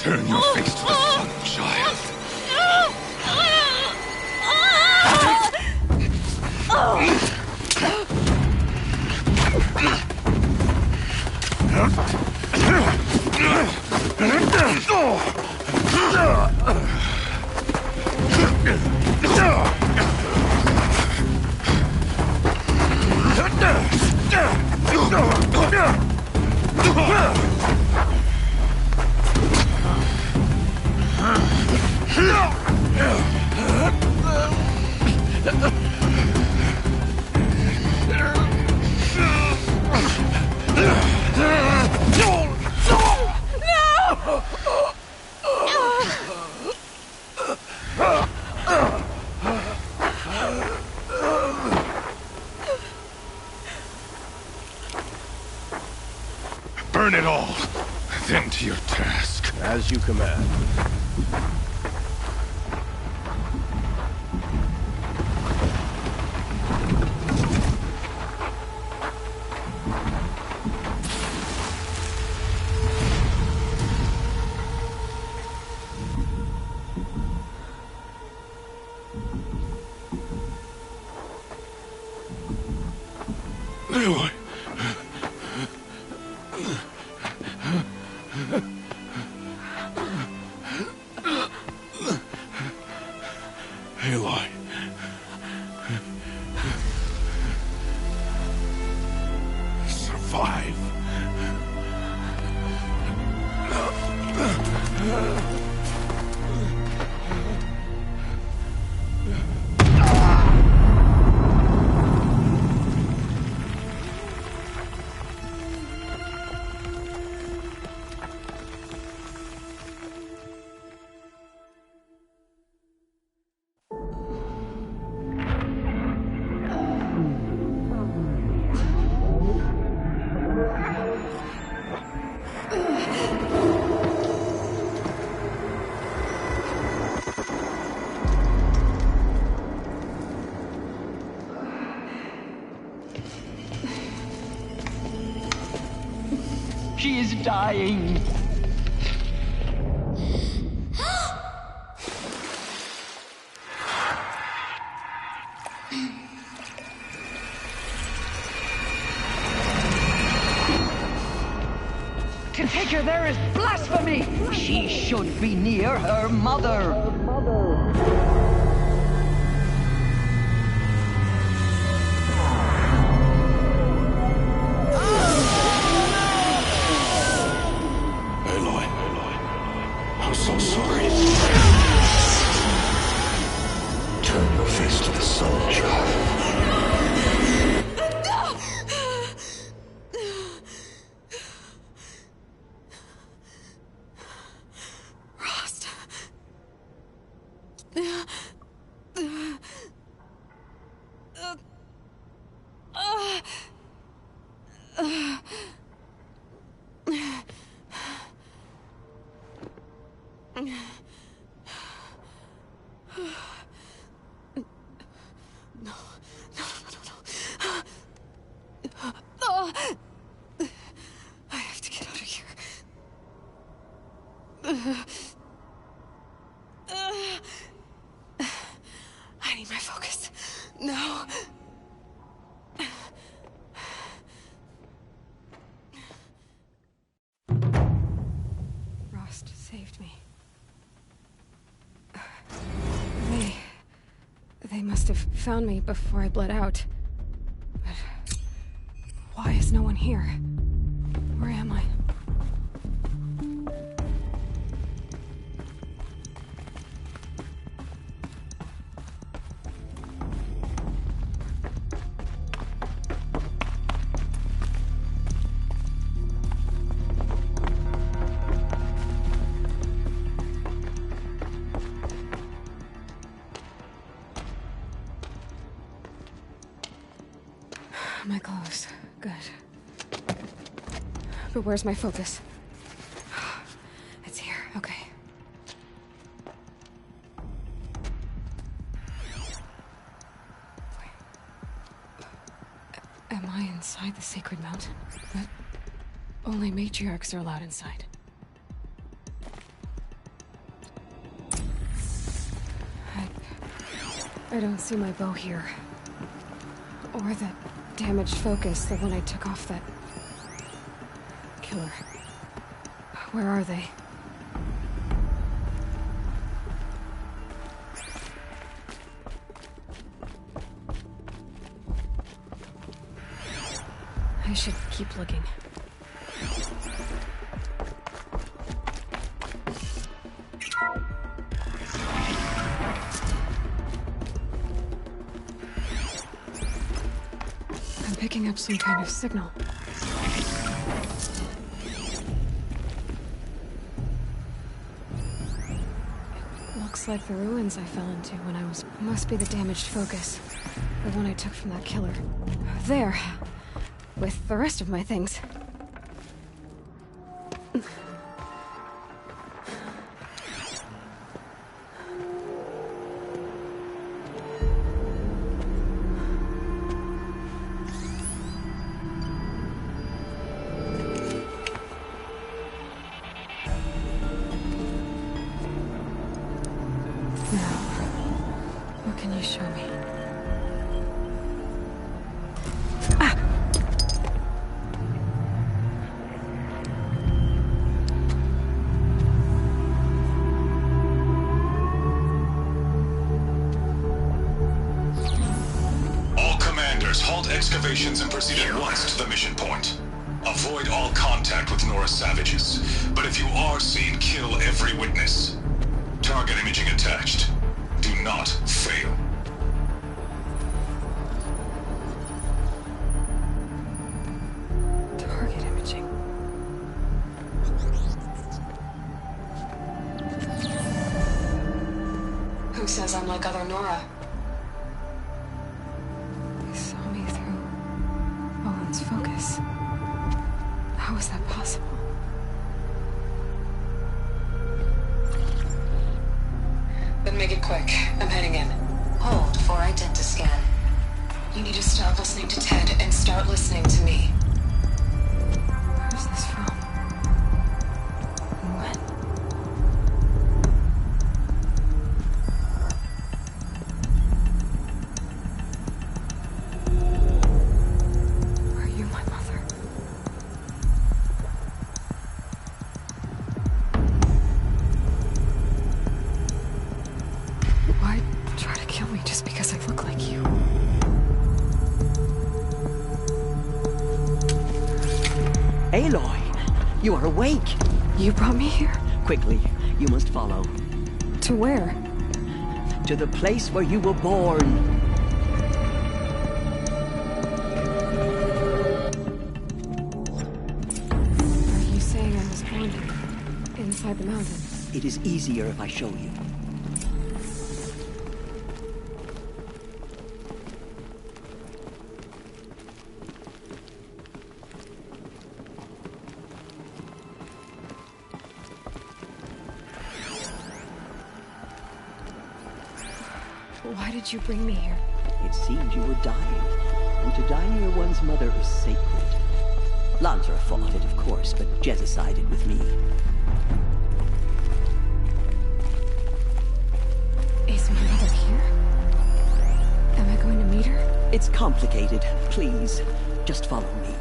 Turn your face to the sun, child. Burn it all, then to your task. As you command. Aloy. Aloy. Survive. She is dying. To take her there is blasphemy. She should be near her mother. I'm so sorry. Turn your face to the sun, child. Rost. I have to get out of here. I need my focus. No. Rost saved me. They must have found me before I bled out. But why is no one here? Where am I? My clothes. Good. But where's my focus? It's here. Okay. Am I inside the sacred mountain? But only matriarchs are allowed inside. I don't see my bow here. Or the damaged focus, the one I took off that... killer. Where are they? I should keep looking. I'm picking up some kind of signal. It looks like the ruins I fell into when I was... Must be the damaged focus. The one I took from that killer. There. With the rest of my things. Can you show me? All commanders, halt excavations and proceed at once to the mission point. Avoid all contact with Nora savages, but if you are seen, kill every witness. Target imaging attached. Do not fail. Target imaging. Who says I'm like other Nora? They saw me through Owen's focus. How is that possible? Then make it quick. I'm heading in. Hold for identiscan. You need to stop listening to Ted and start listening to me. Where's this from? When? Are you my mother? Why try to kill me just because I look like you? Aloy, you are awake. You brought me here? Quickly, you must follow. To where? To the place where you were born. Are you saying I was born inside the mountain? It is easier if I show you. Why did you bring me here? It seemed you were dying, and to die near one's mother is sacred. Lansra fought it, of course, but Jezza sided with me. Is my mother here? Am I going to meet her? It's complicated. Please, just follow me.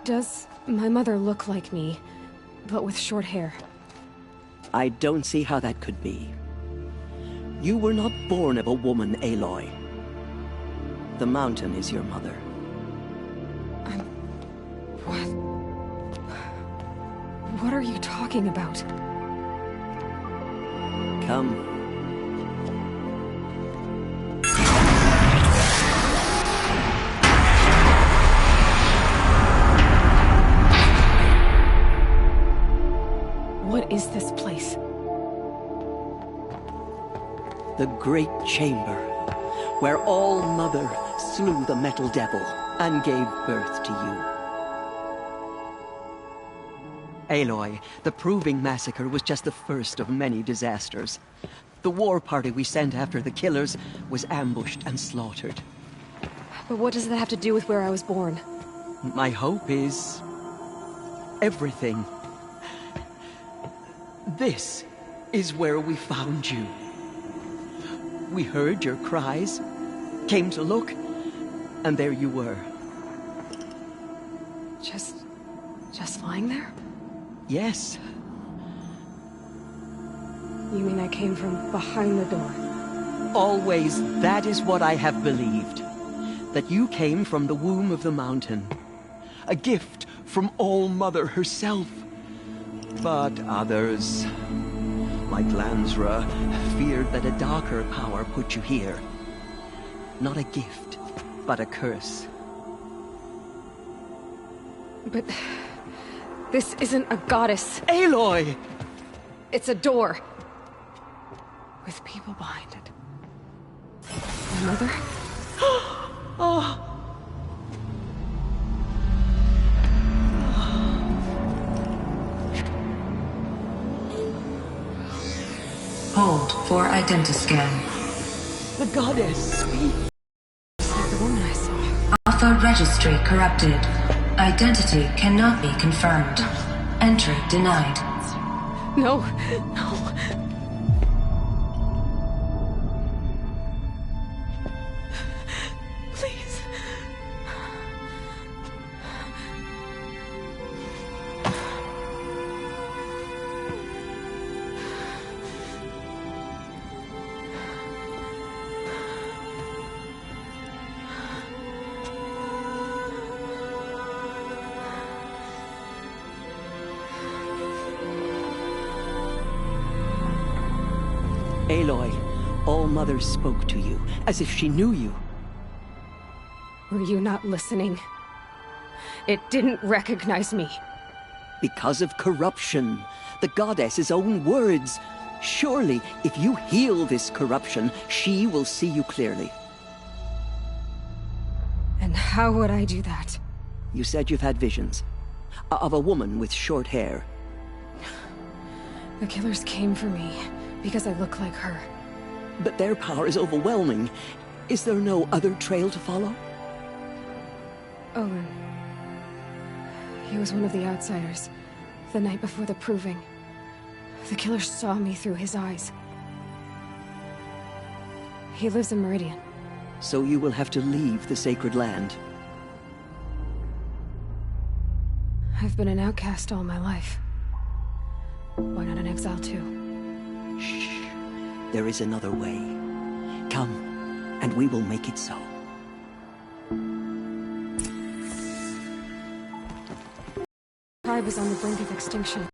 Does my mother look like me, but with short hair? I don't see how that could be. You were not born of a woman, Aloy. The mountain is your mother. What? What are you talking about? Come. What is this place? The Great Chamber, where All-Mother slew the Metal Devil and gave birth to you. Aloy, the Proving Massacre was just the first of many disasters. The war party we sent after the killers was ambushed and slaughtered. But what does that have to do with where I was born? My hope is everything. This is where we found you. We heard your cries, came to look, and there you were. Just lying there? Yes. You mean I came from behind the door? Always that is what I have believed. That you came from the womb of the mountain. A gift from All-Mother herself. But others, like Lansra, feared that a darker power put you here. Not a gift, but a curse. But this isn't a goddess. Aloy! It's a door. With people behind it. My mother? Oh. Hold for identiscan. The goddess speaks. It's like the woman I saw. Alpha registry corrupted. Identity cannot be confirmed. Entry denied. No. Please. Aloy, All-Mother spoke to you, as if she knew you. Were you not listening? It didn't recognize me. Because of corruption. The goddess's own words. Surely, if you heal this corruption, she will see you clearly. And how would I do that? You said you've had visions. Of a woman with short hair. The killers came for me because I look like her. But their power is overwhelming. Is there no other trail to follow? Owen. He was one of the outsiders. The night before the proving. The killer saw me through his eyes. He lives in Meridian. So you will have to leave the sacred land. I've been an outcast all my life. Why not an exile too? Shh. There is another way. Come, and we will make it so. The tribe is on the brink of extinction.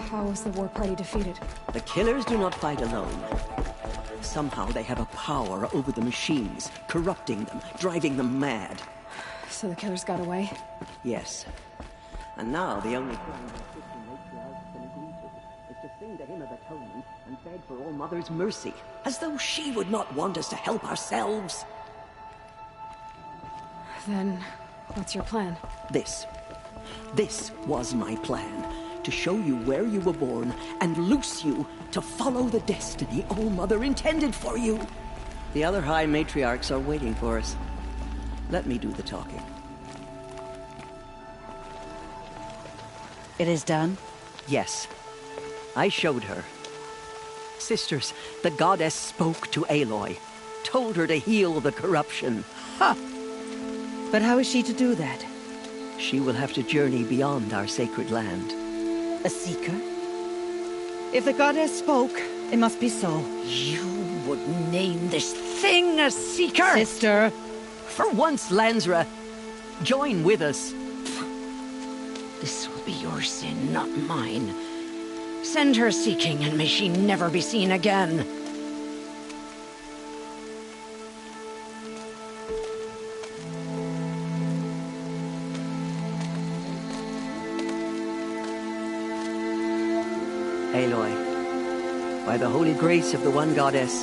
How was the war party defeated? The killers do not fight alone. Somehow they have a power over the machines, corrupting them, driving them mad. So the killers got away? Yes. And now the only crime the Christian matriarch can agree to is to sing the hymn of atonement and beg for All-Mother's mercy, as though she would not want us to help ourselves. Then, what's your plan? This was my plan. To show you where you were born and loose you to follow the destiny All-Mother intended for you. The other High Matriarchs are waiting for us. Let me do the talking. It is done? Yes. I showed her. Sisters, the goddess spoke to Aloy. Told her to heal the corruption. Ha! But how is she to do that? She will have to journey beyond our sacred land. A seeker? If the goddess spoke, it must be so. You would name this thing a seeker? Sister! For once, Lansra, join with us. This will be your sin, not mine. Send her seeking, and may she never be seen again. Aloy, by the holy grace of the one goddess,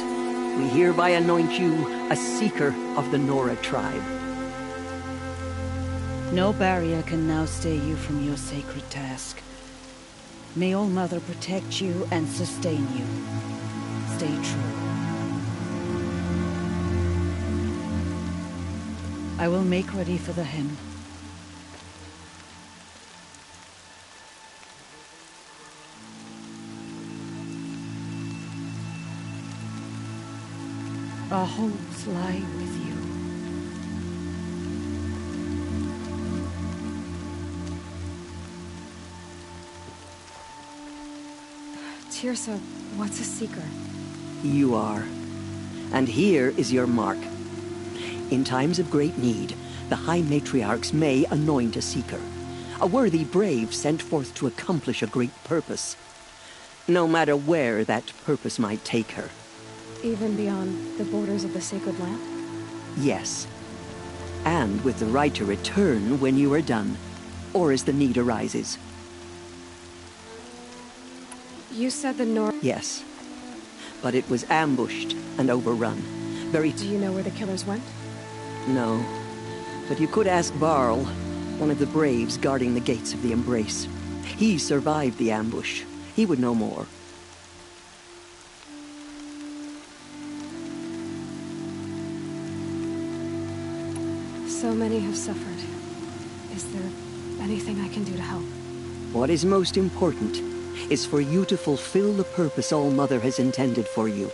we hereby anoint you a seeker of the Nora tribe. No barrier can now stay you from your sacred task. May All-Mother protect you and sustain you. Stay true. I will make ready for the hymn. Our homes lie with you. Tirsa, what's a seeker? You are. And here is your mark. In times of great need, the High Matriarchs may anoint a seeker. A worthy brave sent forth to accomplish a great purpose. No matter where that purpose might take her. Even beyond the borders of the sacred land? Yes. And with the right to return when you are done, or as the need arises. You said the Nor... Yes. But it was ambushed and overrun. Do you know where the killers went? No. But you could ask Varl, one of the braves guarding the gates of the Embrace. He survived the ambush. He would know more. So many have suffered. Is there anything I can do to help? What is most important is for you to fulfill the purpose All-Mother has intended for you.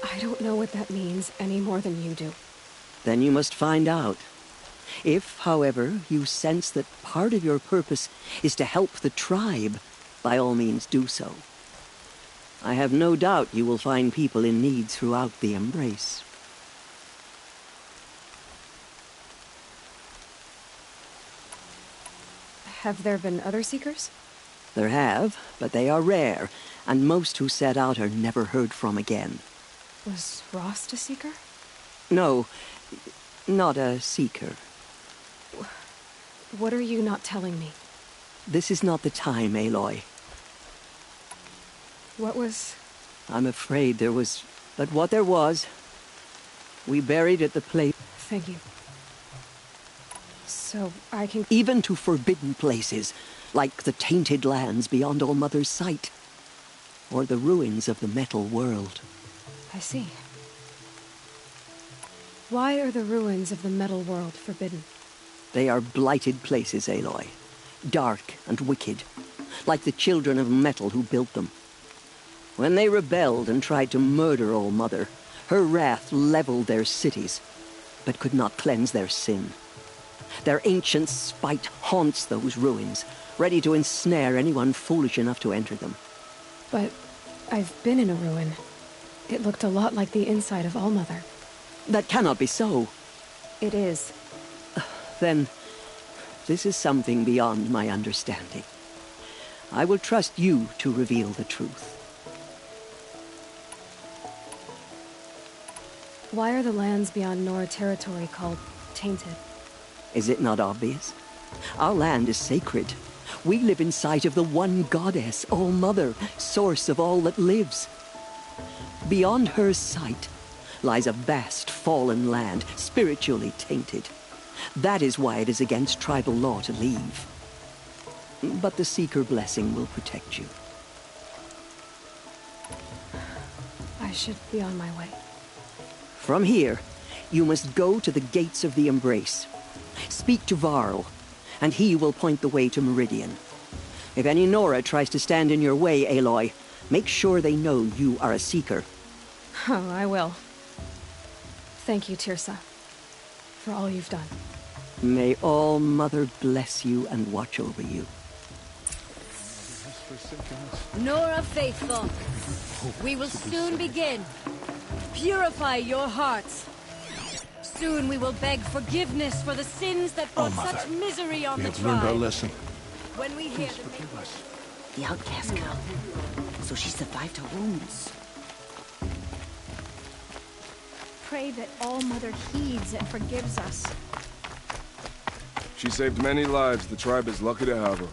I don't know what that means any more than you do. Then you must find out. If, however, you sense that part of your purpose is to help the tribe, by all means do so. I have no doubt you will find people in need throughout the Embrace. Have there been other Seekers? There have, but they are rare, and most who set out are never heard from again. Was Rost a Seeker? No, not a Seeker. What are you not telling me? This is not the time, Aloy. What was... I'm afraid there was... But what there was, we buried at the place... Thank you. So, I can... Even to forbidden places, like the tainted lands beyond All-Mother's sight. Or the ruins of the metal world. I see. Why are the ruins of the metal world forbidden? They are blighted places, Aloy. Dark and wicked. Like the children of metal who built them. When they rebelled and tried to murder All-Mother, her wrath leveled their cities, but could not cleanse their sin. Their ancient spite haunts those ruins, ready to ensnare anyone foolish enough to enter them. But I've been in a ruin. It looked a lot like the inside of All-Mother. That cannot be so. It is. Then, this is something beyond my understanding. I will trust you to reveal the truth. Why are the lands beyond Nora territory called tainted? Is it not obvious? Our land is sacred. We live in sight of the one goddess, All-Mother, source of all that lives. Beyond her sight lies a vast fallen land, spiritually tainted. That is why it is against tribal law to leave. But the Seeker blessing will protect you. I should be on my way. From here, you must go to the gates of the Embrace. Speak to Varl, and he will point the way to Meridian. If any Nora tries to stand in your way, Aloy, make sure they know you are a Seeker. Oh, I will. Thank you, Tirsa, for all you've done. May All-Mother bless you and watch over you. Nora faithful, we will soon begin. Purify your hearts. Soon we will beg forgiveness for the sins that brought such misery on the tribe. We have learned our lesson. When we hear Please forgive us. The outcast girl. So she survived her wounds. Pray that All-Mother heeds and forgives us. She saved many lives. The tribe is lucky to have her.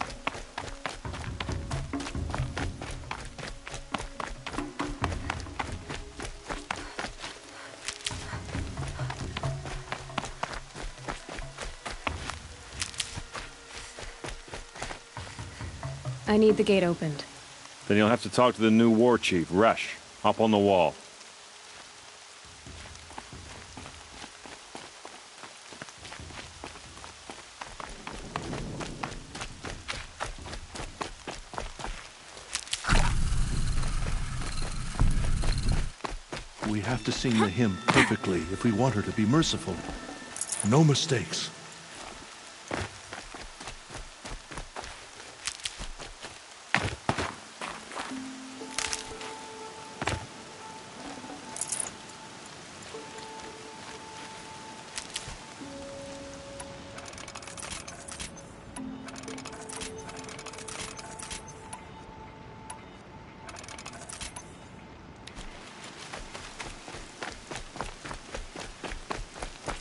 I need the gate opened. Then you'll have to talk to the new war chief, Resh. Hop on the wall. We have to sing the hymn perfectly if we want her to be merciful. No mistakes.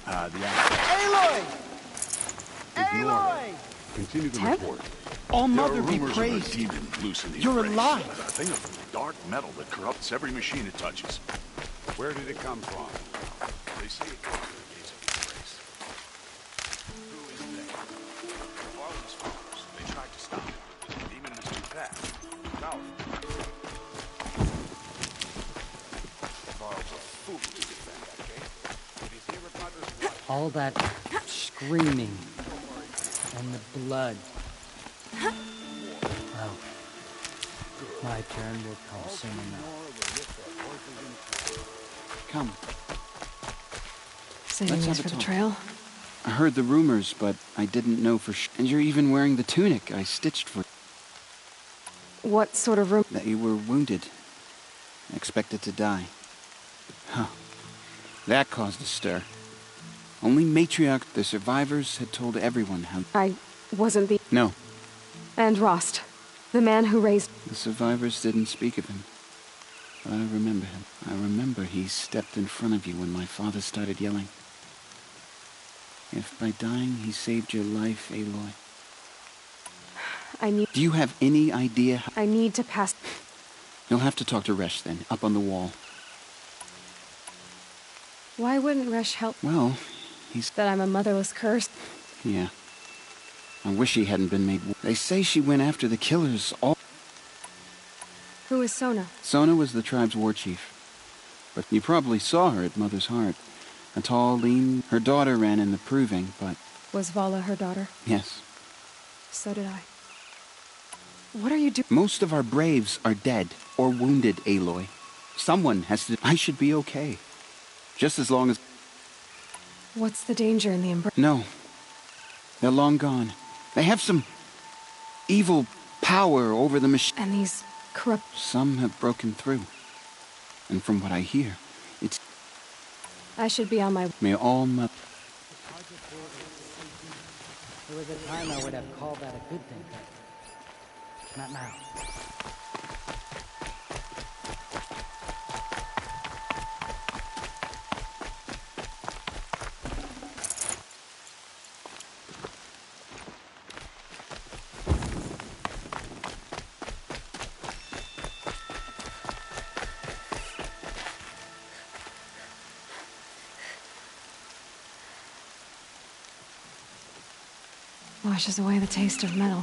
Aloy! Aloy! Continue the Ted? report. All There Mother are be rumors of a praised. demon loose in these You're graves. alive. A thing of dark metal that corrupts every machine it touches. Where did it come from? They say it comes from the gates of these graves. Who is they? Farland's followers. They tried to stop it, but the demon was too fast. Powerful. Varl's a fool to defend that gate. Did he hear what Mother's what? All that screaming and the blood. Well, my turn will come soon enough. Come. Saving Let's these have a for the talk. trail? I heard the rumors, but I didn't know for sure. And you're even wearing the tunic I stitched for What sort of room? that you were wounded. Expected to die. Huh. That caused a stir. Only Matriarch, the survivors, had told everyone how... I wasn't the... No, And Rost, the man who raised... the survivors didn't speak of him. But I remember him. I remember he stepped in front of you when my father started yelling. If by dying he saved your life, Aloy. I need... Do you have any idea how... I need to pass... You'll have to talk to Resh then, up on the wall. Why wouldn't Resh help? Well, he's... That I'm a motherless curse? Yeah. I wish he hadn't been made... They say she went after the killers all... Who is Sona? Sona was the tribe's war chief. But you probably saw her at Mother's Heart. A tall, lean... Her daughter ran in the proving, but... Was Vala her daughter? Yes. So did I. What are you doing? Most of our braves are dead or wounded, Aloy. Someone has to... I should be okay. Just as long as... What's the danger in the embrace? No. They're long gone. They have some... evil power over the machine. And these corrupt... Some have broken through. And from what I hear, it's... I should be on my... May all my... There was a time I would have called that a good thing, but not now. Washes away the taste of metal.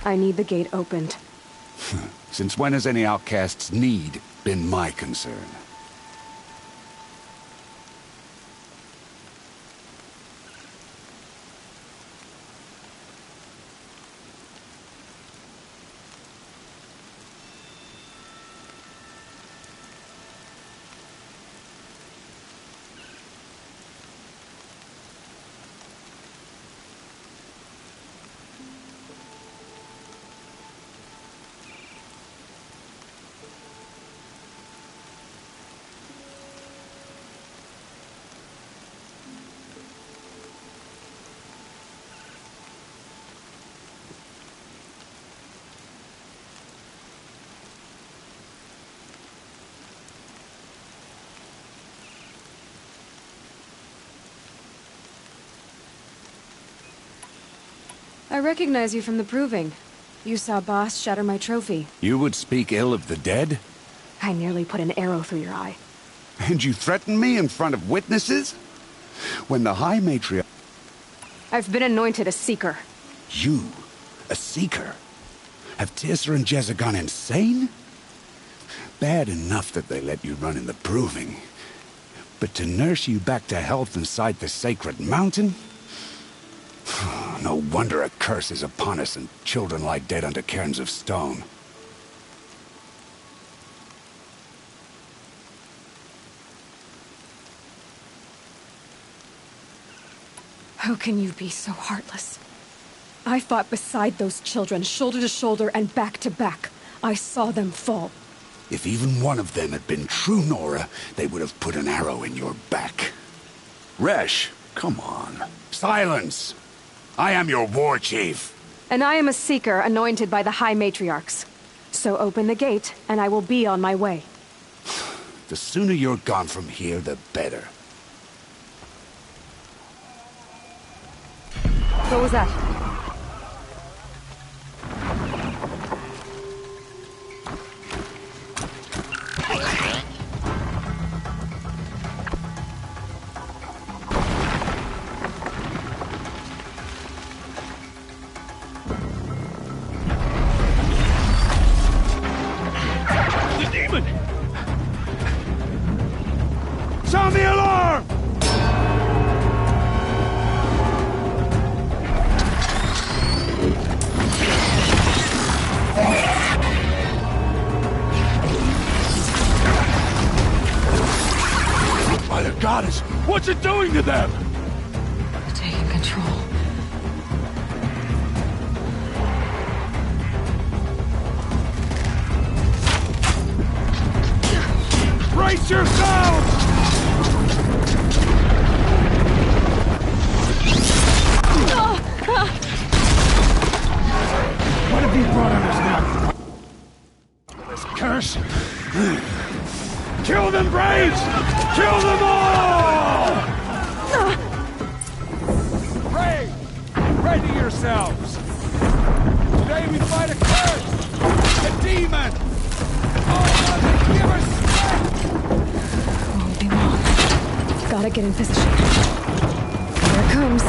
I need the gate opened. Since when has any outcast's need been my concern? I recognize you from the proving. You saw Boss shatter my trophy. You would speak ill of the dead? I nearly put an arrow through your eye. And you threaten me in front of witnesses? When the High Matriarch... I've been anointed a Seeker. You? A Seeker? Have Tirsa and Jezza gone insane? Bad enough that they let you run in the proving. But to nurse you back to health inside the sacred mountain? No wonder a curse is upon us and children lie dead under cairns of stone. How can you be so heartless? I fought beside those children, shoulder to shoulder and back to back. I saw them fall. If even one of them had been true Nora, they would have put an arrow in your back. Resh, come on. Silence! I am your war chief. And I am a Seeker anointed by the High Matriarchs. So open the gate, and I will be on my way. The sooner you're gone from here, the better. What was that? The demon! Sound the alarm! By the goddess, what's it doing to them? Taking control. Brace yourselves! What have you brought on us now? This curse? Kill them, Braves! Kill them all! Pray! Ready yourselves! Today we fight a curse! A demon! Oh, Mother, give us strength! Won't be long. Gotta get in position. Here it comes.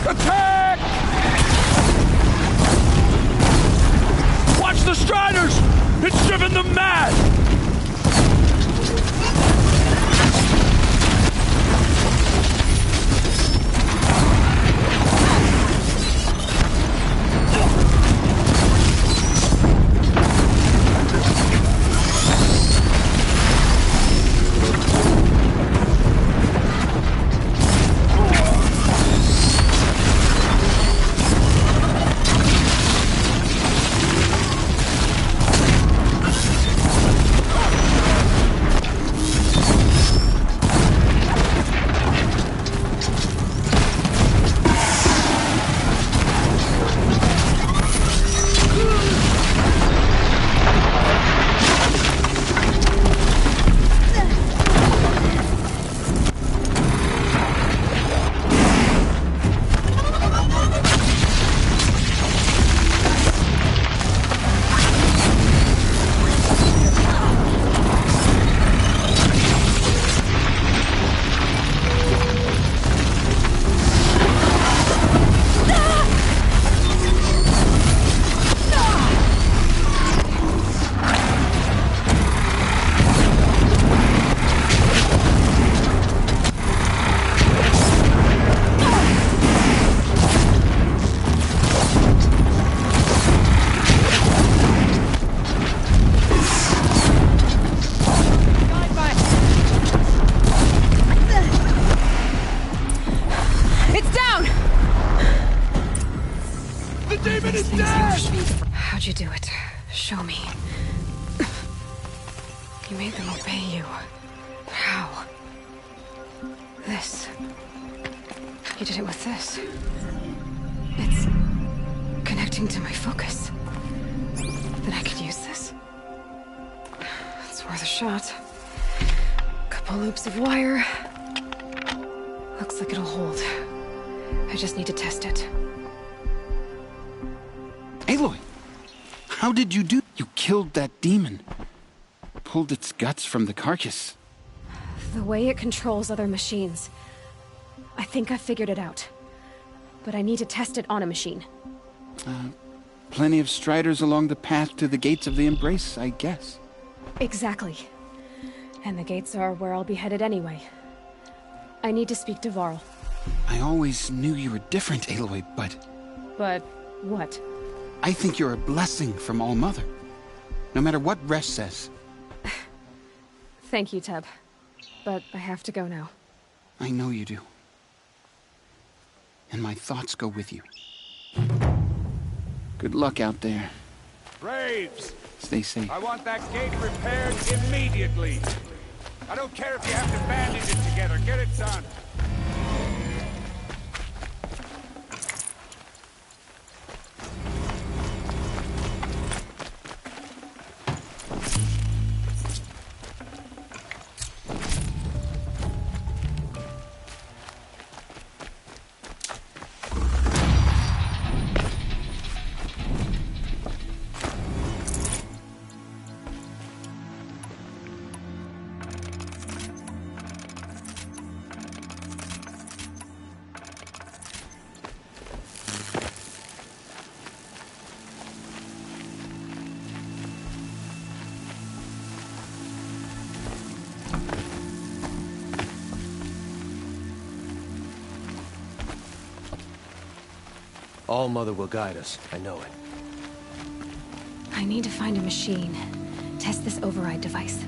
Attack! Watch the Striders! It's driven them mad! How'd you do it? Show me. You made them obey you. How? This. You did it with this. It's connecting to my focus. Then I could use this. It's worth a shot. Couple loops of wire. Looks like it'll hold. I just need to test it. Aloy! How did you do? You killed that demon. Pulled its guts from the carcass. The way it controls other machines. I think I figured it out. But I need to test it on a machine. Plenty of striders along the path to the gates of the Embrace, I guess. Exactly. And the gates are where I'll be headed anyway. I need to speak to Varl. I always knew you were different, Aloy, but... But what? I think you're a blessing from All Mother. No matter what Resh says. Thank you, Teb. But I have to go now. I know you do. And my thoughts go with you. Good luck out there. Braves! Stay safe. I want that gate repaired immediately. I don't care if you have to bandage it together. Get it done. All Mother will guide us. I know it. I need to find a machine. Test this override device.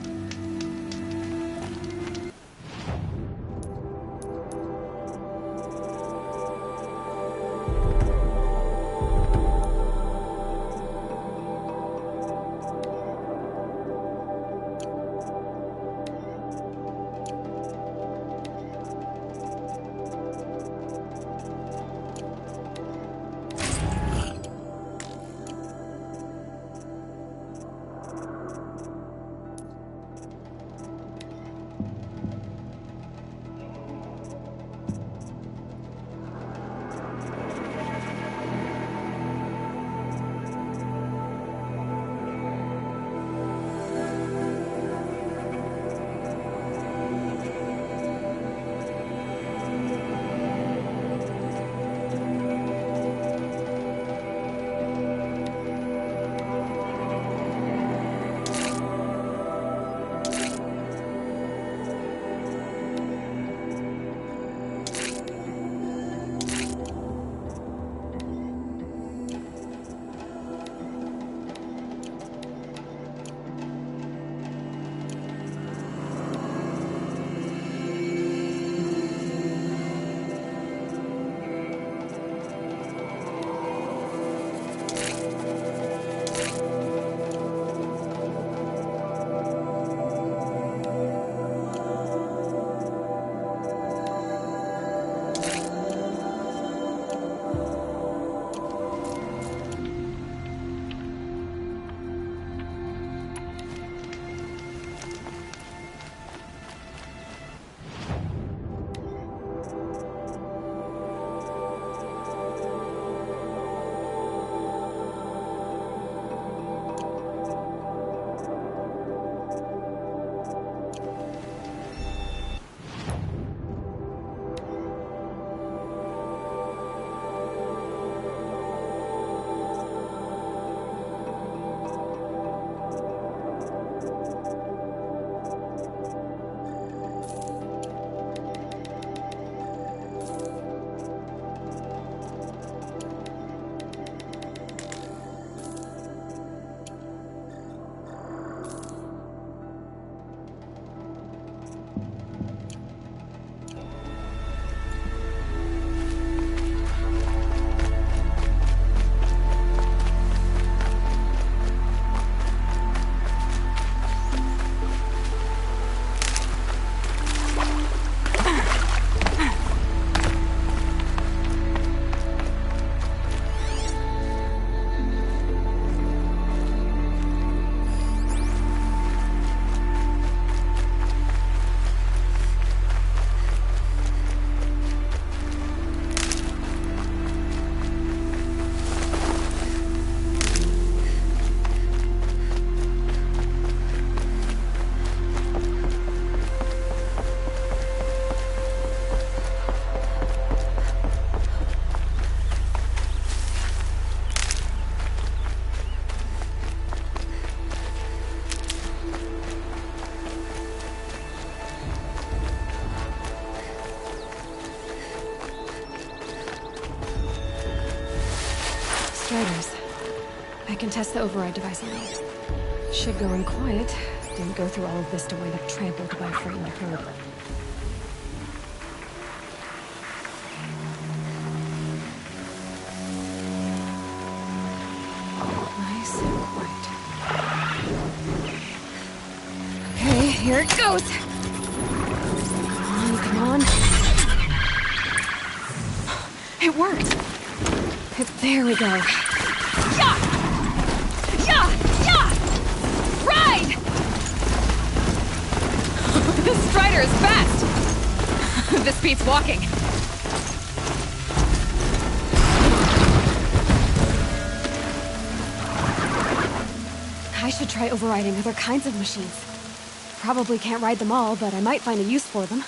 Striders. I can test the override device on those. Should go in quiet. Didn't go through all of this to wind up trampled by a frightened herd. Nice and quiet. Okay, here it goes. Come on. It worked. There we go. Yeah! Yeah! Yeah! Ride! This Strider is fast! This beats walking. I should try overriding other kinds of machines. Probably can't ride them all, but I might find a use for them.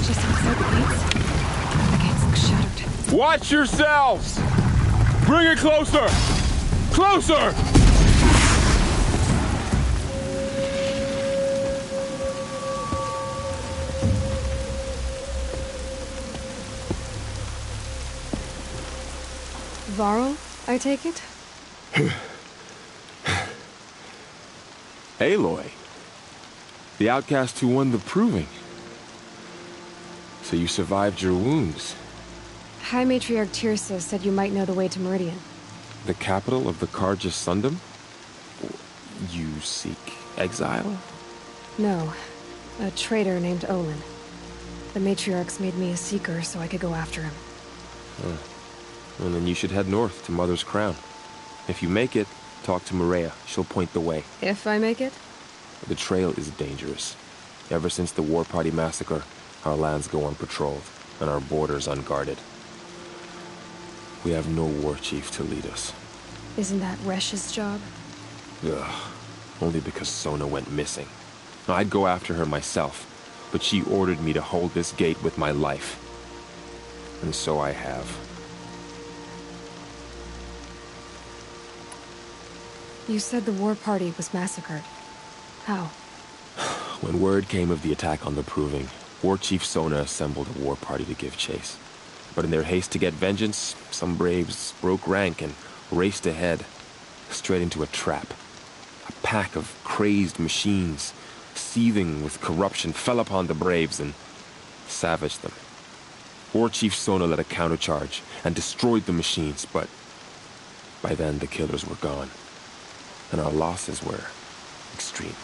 Just outside the gates. The gates look shattered. Watch yourselves! Bring it closer! Closer! Varl, I take it? Aloy. The outcast who won the proving. So you survived your wounds. High Matriarch Tirsa said you might know the way to Meridian. The capital of the Carja Sundom? You seek exile? No. A traitor named Olin. The Matriarchs made me a seeker so I could go after him. Well, then you should head north to Mother's Crown. If you make it, talk to Maria. She'll point the way. If I make it? The trail is dangerous. Ever since the War Party massacre, our lands go unpatrolled, and our borders unguarded. We have no war chief to lead us. Isn't that Resh's job? Ugh. Only because Sona went missing. I'd go after her myself, but she ordered me to hold this gate with my life. And so I have. You said the War Party was massacred. How? When word came of the attack on the Proving, War Chief Sona assembled a war party to give chase. But in their haste to get vengeance, some braves broke rank and raced ahead, straight into a trap. A pack of crazed machines, seething with corruption, fell upon the braves and savaged them. War Chief Sona led a countercharge and destroyed the machines, but by then the killers were gone, and our losses were extreme.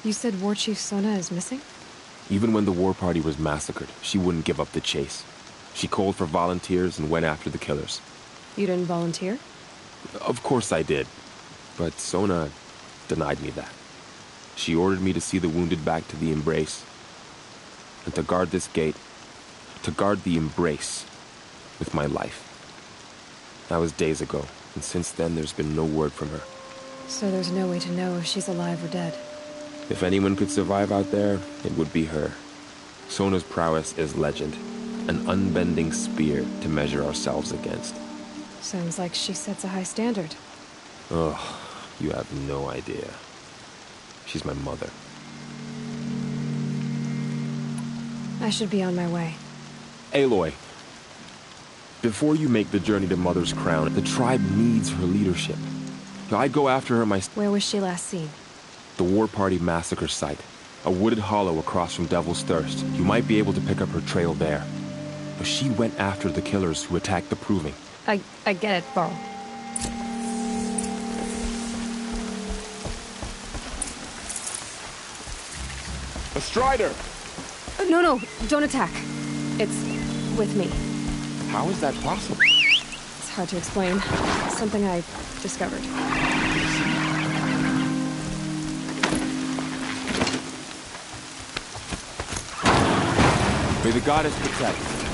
You said War Chief Sona is missing? Even when the war party was massacred, she wouldn't give up the chase. She called for volunteers and went after the killers. You didn't volunteer? Of course I did. But Sona denied me that. She ordered me to see the wounded back to the Embrace. And to guard this gate. To guard the Embrace. With my life. That was days ago, and since then there's been no word from her. So there's no way to know if she's alive or dead. If anyone could survive out there, it would be her. Sona's prowess is legend. An unbending spear to measure ourselves against. Sounds like she sets a high standard. Ugh, you have no idea. She's my mother. I should be on my way. Aloy, before you make the journey to Mother's Crown, the tribe needs her leadership. I'd go after her myself. Where was she last seen? The War Party massacre site. A wooded hollow across from Devil's Thirst. You might be able to pick up her trail there. But she went after the killers who attacked the Proving. I get it, Varl. A Strider! No, don't attack. It's with me. How is that possible? It's hard to explain. Something I discovered. May the goddess protect.